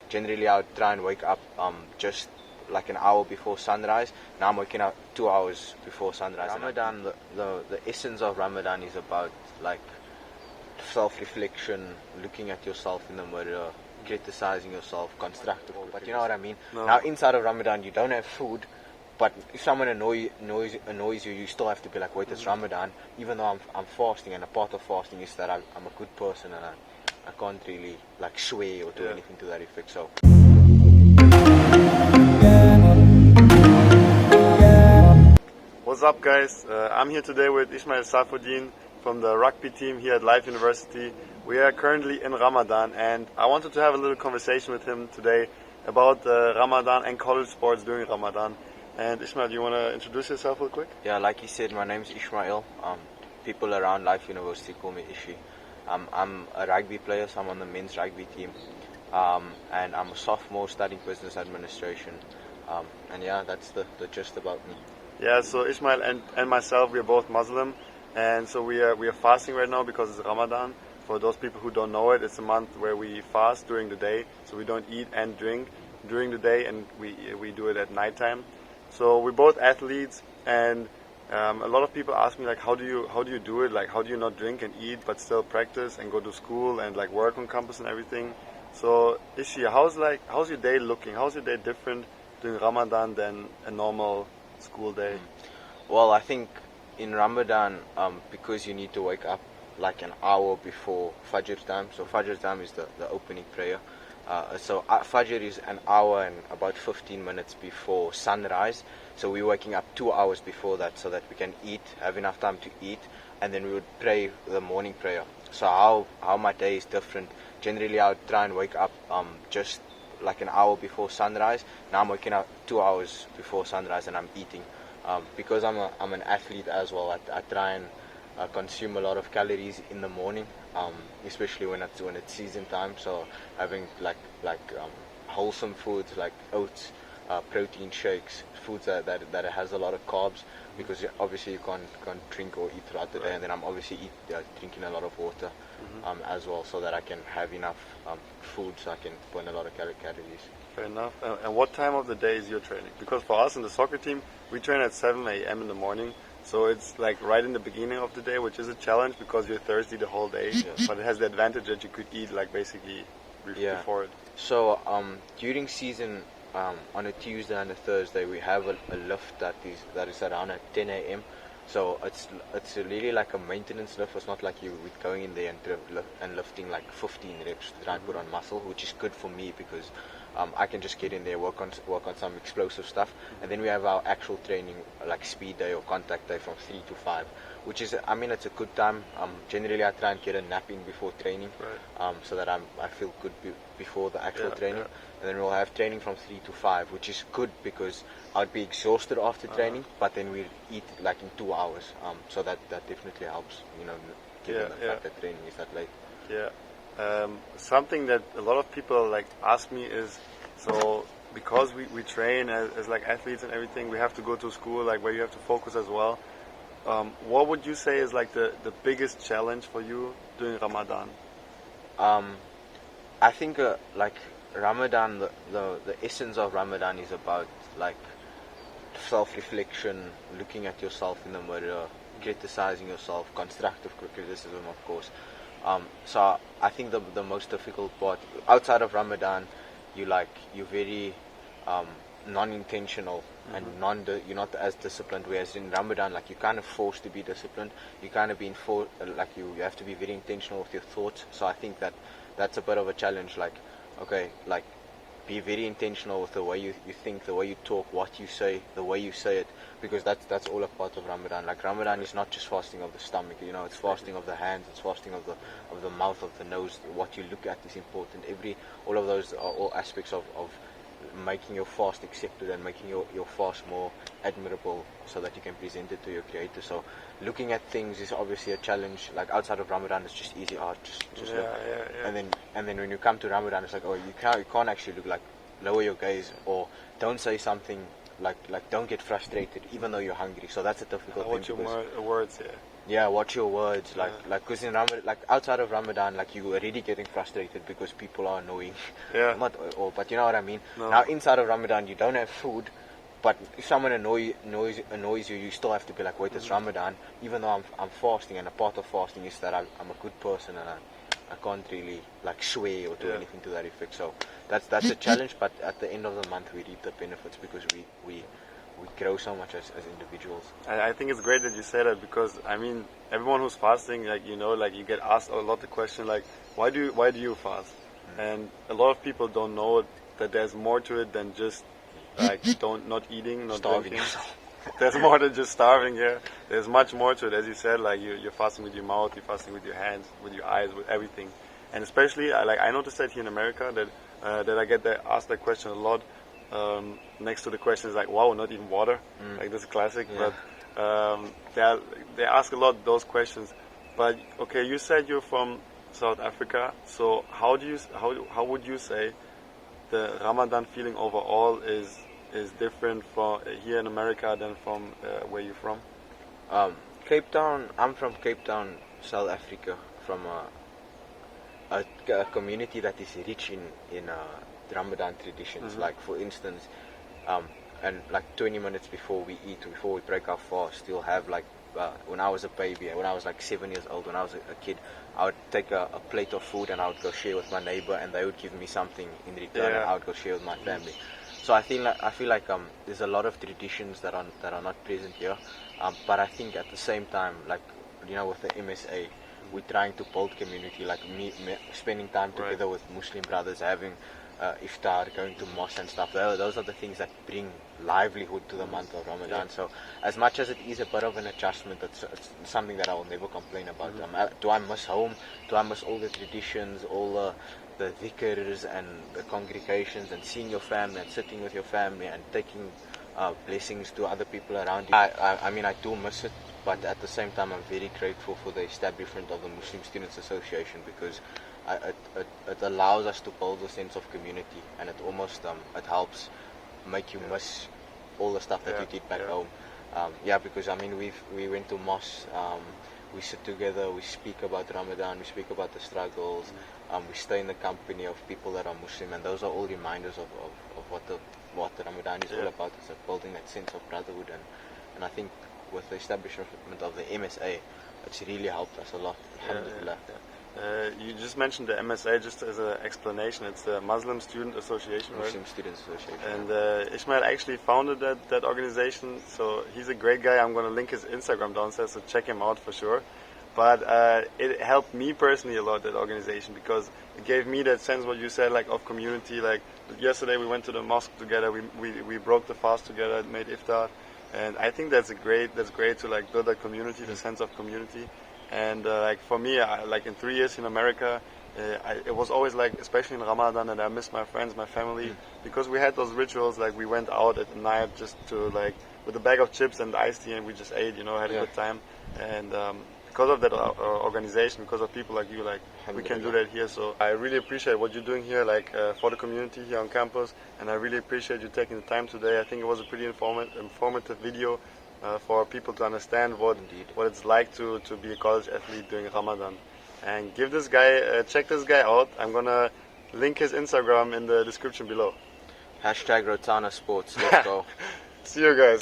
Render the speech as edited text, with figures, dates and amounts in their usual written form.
generally I would try and wake up just like an hour before sunrise. Now I'm waking up 2 hours before sunrise. Ramadan, the essence of Ramadan is about like self-reflection, looking at yourself in the mirror, criticizing yourself, constructive. But you know what I mean? No. Now inside of Ramadan you don't have food, but if someone annoys you, you still have to be like, wait, it's Ramadan. Even though I'm fasting, and a part of fasting is that I'm a good person, and I can't really like swear or do anything to that effect. So. What's up, guys? I'm here today with Ishma-eel Safodien from the rugby team here at Life University. We are currently in Ramadan, and I wanted to have a little conversation with him today about Ramadan and college sports during Ramadan. And Ishmael, do you want to introduce yourself real quick? Yeah, like you said, my name's Ishma-eel. People around Life University call me Ishy. I'm a rugby player, so I'm on the men's rugby team. And I'm a sophomore studying business administration. And yeah, that's the gist about me. Yeah, so Ishmael and myself, we are both Muslim, and so we are fasting right now because it's Ramadan. For those people who don't know it, it's a month where we fast during the day, so we don't eat and drink during the day, and we do it at nighttime. So we're both athletes, and a lot of people ask me like, how do you do it? Like, how do you not drink and eat but still practice and go to school and like work on campus and everything? So Ishi, how's your day looking? How's your day different during Ramadan than a normal school day? Well, I think in Ramadan, because you need to wake up like an hour before Fajr time. So Fajr time is the opening prayer. So Fajr is an hour and about 15 minutes before sunrise. So we're waking up 2 hours before that so that we can eat, have enough time to eat, and then we would pray the morning prayer. So how my day is different. Generally, I would try and wake up just like an hour before sunrise. Now I'm waking up 2 hours before sunrise, and I'm eating. Because I'm an athlete as well, I try and consume a lot of calories in the morning, especially when it's season time. So having like wholesome foods like oats, protein shakes, foods that has a lot of carbs, because obviously you can't drink or eat throughout the day, and then I'm obviously drinking a lot of water as well, so that I can have enough food, so I can burn a lot of calories. Fair enough. And what time of the day is your training? Because for us in the soccer team, we train at 7 a.m. in the morning. So it's like right in the beginning of the day, which is a challenge because you're thirsty the whole day. But it has the advantage that you could eat like basically before it. So during season, on a Tuesday and a Thursday, we have a lift that is around at 10 a.m. So it's really like a maintenance lift. It's not like you going in there and lifting like 15 reps to try and put on muscle, which is good for me because I can just get in there, work on some explosive stuff, and then we have our actual training like speed day or contact day from 3 to 5, which is, I mean, it's a good time. Generally I try and get a nap in before training, so that I feel good before the actual training. And then we'll have training from 3 to 5, which is good because I'd be exhausted after training, but then we'll eat like in 2 hours, so that definitely helps, given the fact that training is that late. Something that a lot of people like ask me is, so because we train as like athletes and everything, we have to go to school like where you have to focus as well. What would you say is like the biggest challenge for you during Ramadan? I think like Ramadan, the essence of Ramadan is about like self-reflection, looking at yourself in the mirror, criticizing yourself, constructive criticism, of course. So I think the most difficult part outside of Ramadan, you're very non-intentional and you're not as disciplined. Whereas in Ramadan, like you're kind of forced to be disciplined. You kind of like you have to be very intentional with your thoughts. So I think that's a bit of a challenge. Like, okay, like be very intentional with the way you think, the way you talk, what you say, the way you say it, because that's all a part of Ramadan. Like Ramadan is not just fasting of the stomach, it's fasting of the hands, it's fasting of the mouth, of the nose. What you look at is important. All of those are all aspects of making your fast accepted and making your fast more admirable, so that you can present it to your creator. So looking at things is obviously a challenge. Like outside of Ramadan, it's just easy art, just look. And then when you come to Ramadan, it's like, oh, you can't actually look, like lower your gaze or don't say something like don't get frustrated even though you're hungry. So that's a difficult thing. Watch your words here. Yeah, watch your words. Like because in Ramadan, like outside of Ramadan, like you already getting frustrated because people are annoying. Yeah. Not all, but you know what I mean. No. Now inside of Ramadan, you don't have food, but if someone annoys you, you still have to be like, wait, it's Ramadan. Even though I'm fasting, and a part of fasting is that I'm a good person and I can't really like swear or do anything to that effect. So that's a challenge. But at the end of the month, we reap the benefits because we grow so much as individuals. I think it's great that you say that, because I mean, everyone who's fasting, like, you know, like you get asked a lot the question like, why do you fast? And a lot of people don't know that there's more to it than just like not eating, not Starving drinking. yourself. There's more than just starving here. There's much more to it, as you said. Like you're fasting with your mouth, you're fasting with your hands, with your eyes, with everything. And especially, I noticed that here in America that I get asked that question a lot. Next to the question is like, wow, not even water. Like this is classic. Yeah. But they ask a lot those questions. But okay, you said you're from South Africa. So how would you say the Ramadan feeling overall is different from here in America than from where you're from? Cape Town. I'm from Cape Town, South Africa, from a community that is rich in Ramadan traditions. Like for instance, and like 20 minutes before we break our fast, you'll have like when I was a baby, when I was like 7 years old, when I was a kid, I would take a plate of food and I would go share with my neighbor, and they would give me something in return, and I would go share with my family. So I feel like there's a lot of traditions that are not present here, but I think at the same time, like, you know, with the MSA, we're trying to build community, like me spending time together with Muslim brothers, having iftar, going to mosque and stuff. Those are the things that bring livelihood to the month of Ramadan. So as much as it is a bit of an adjustment, it's something that I will never complain about. Do I miss home? Do I miss all the traditions, all the dhikrs and the congregations, and seeing your family and sitting with your family and taking blessings to other people around you? I mean, I do miss it, but at the same time, I'm very grateful for the establishment of the Muslim Students Association, because it allows us to build a sense of community, and it almost it helps make you miss all the stuff that you did back home. Because I mean, we went to mosque, we sit together, we speak about Ramadan, we speak about the struggles, we stay in the company of people that are Muslim, and those are all reminders of what the Ramadan is all about. It's like building that sense of brotherhood, and I think with the establishment of the MSA, it's really helped us a lot. Alhamdulillah. You just mentioned the MSA, just as an explanation. It's the Muslim Student Association, right? Muslim Students Association. And Ishma-eel actually founded that organization, so he's a great guy. I'm going to link his Instagram downstairs, so check him out for sure. But it helped me personally a lot, that organization, because it gave me that sense, what you said, like of community. Like yesterday we went to the mosque together, we broke the fast together, made iftar, and I think that's great to like build that community, the sense of community. And like for me, like in 3 years in America, it was always like, especially in Ramadan, that I missed my friends, my family, because we had those rituals. Like we went out at night just to like with a bag of chips and iced tea, and we just ate, had a good time. And because of that organization, because of people like you, like we can do that here. So I really appreciate what you're doing here, like for the community here on campus, and I really appreciate you taking the time today. I think it was a pretty informative video. For people to understand what it's like to be a college athlete during Ramadan. And give this guy, check this guy out. I'm gonna link his Instagram in the description below. #rotanasports. Let's go. See you guys.